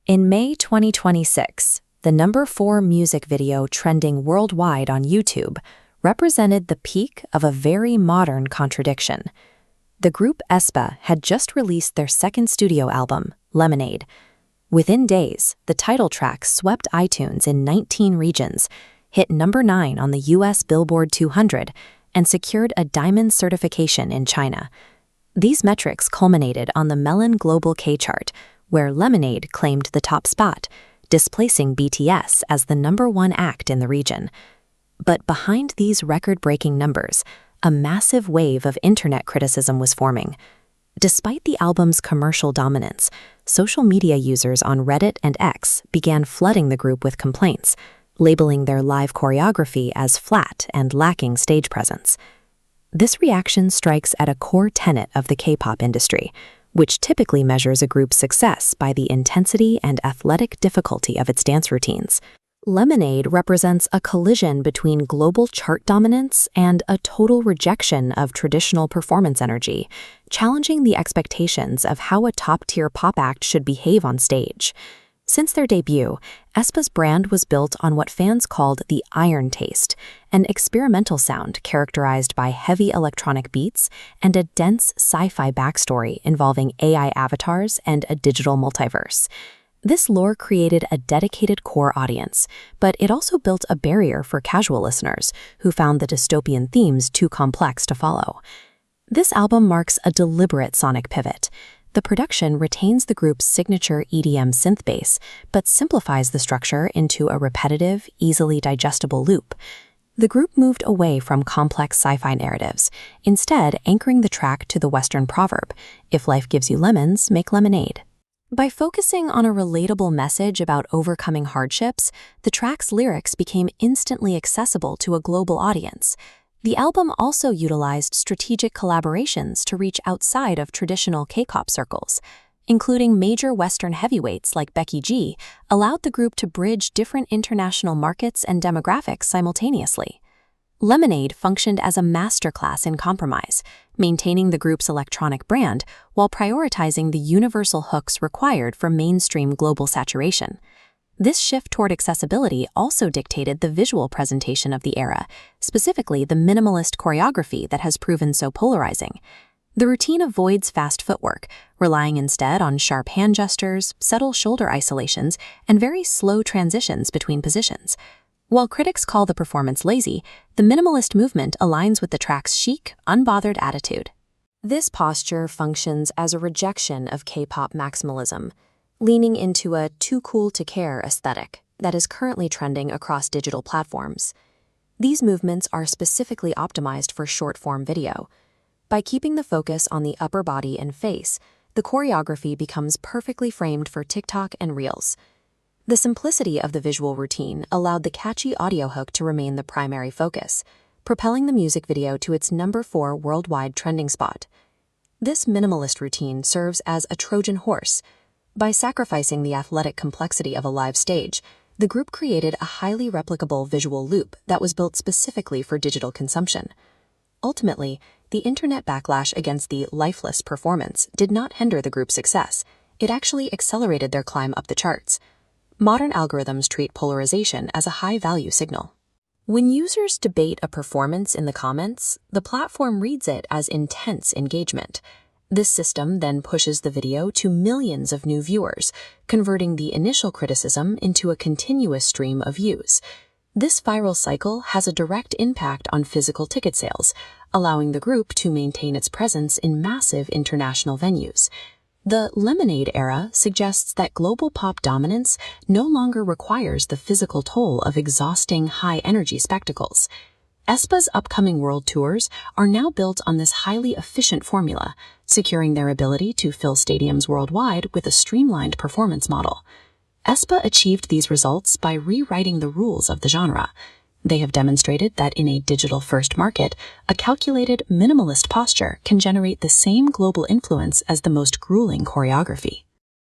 In May 2026, the #4 music video trending worldwide on YouTube represented the peak of a very modern contradiction. The group aespa had just released their second studio album, Lemonade. Within days, the title track swept iTunes in 19 regions, hit #9 on the US Billboard 200, and secured a diamond certification in China. These metrics culminated on the Melon Global K-chart, where Lemonade claimed the top spot, displacing BTS as the #1 act in the region. But behind these record-breaking numbers, a massive wave of internet criticism was forming. Despite the album's commercial dominance, social media users on Reddit and X began flooding the group with complaints, labeling their live choreography as flat and lacking stage presence. This reaction strikes at a core tenet of the K-pop industry, which typically measures a group's success by the intensity and athletic difficulty of its dance routines. Lemonade represents a collision between global chart dominance and a total rejection of traditional performance energy, challenging the expectations of how a top-tier pop act should behave on stage. Since their debut, aespa's brand was built on what fans called the iron taste, an experimental sound characterized by heavy electronic beats and a dense sci-fi backstory involving AI avatars and a digital multiverse. This lore created a dedicated core audience, but it also built a barrier for casual listeners who found the dystopian themes too complex to follow. This album marks a deliberate sonic pivot. The production retains the group's signature EDM synth bass, but simplifies the structure into a repetitive, easily digestible loop. The group moved away from complex sci-fi narratives, instead anchoring the track to the Western proverb, "If life gives you lemons, make lemonade." By focusing on a relatable message about overcoming hardships, the track's lyrics became instantly accessible to a global audience. The album also utilized strategic collaborations to reach outside of traditional K-pop circles. Including major Western heavyweights like Becky G, allowed the group to bridge different international markets and demographics simultaneously. Lemonade functioned as a masterclass in compromise, maintaining the group's electronic brand while prioritizing the universal hooks required for mainstream global saturation. This shift toward accessibility also dictated the visual presentation of the era, specifically the minimalist choreography that has proven so polarizing. The routine avoids fast footwork, relying instead on sharp hand gestures, subtle shoulder isolations, and very slow transitions between positions. While critics call the performance lazy, the minimalist movement aligns with the track's chic, unbothered attitude. This posture functions as a rejection of K-pop maximalism, leaning into a too cool to care aesthetic that is currently trending across digital platforms. These movements are specifically optimized for short-form video. By keeping the focus on the upper body and face, the choreography becomes perfectly framed for TikTok and Reels. The simplicity of the visual routine allowed the catchy audio hook to remain the primary focus, propelling the music video to its #4 worldwide trending spot. This minimalist routine serves as a Trojan horse. By sacrificing the athletic complexity of a live stage, the group created a highly replicable visual loop that was built specifically for digital consumption. Ultimately, the internet backlash against the lifeless performance did not hinder the group's success. It actually accelerated their climb up the charts. Modern algorithms treat polarization as a high-value signal. When users debate a performance in the comments, the platform reads it as intense engagement. This system then pushes the video to millions of new viewers, converting the initial criticism into a continuous stream of views. This viral cycle has a direct impact on physical ticket sales, allowing the group to maintain its presence in massive international venues. The Lemonade era suggests that global pop dominance no longer requires the physical toll of exhausting high-energy spectacles. aespa's upcoming world tours are now built on this highly efficient formula, securing their ability to fill stadiums worldwide with a streamlined performance model. aespa achieved these results by rewriting the rules of the genre. They have demonstrated that in a digital-first market, a calculated, minimalist posture can generate the same global influence as the most grueling choreography.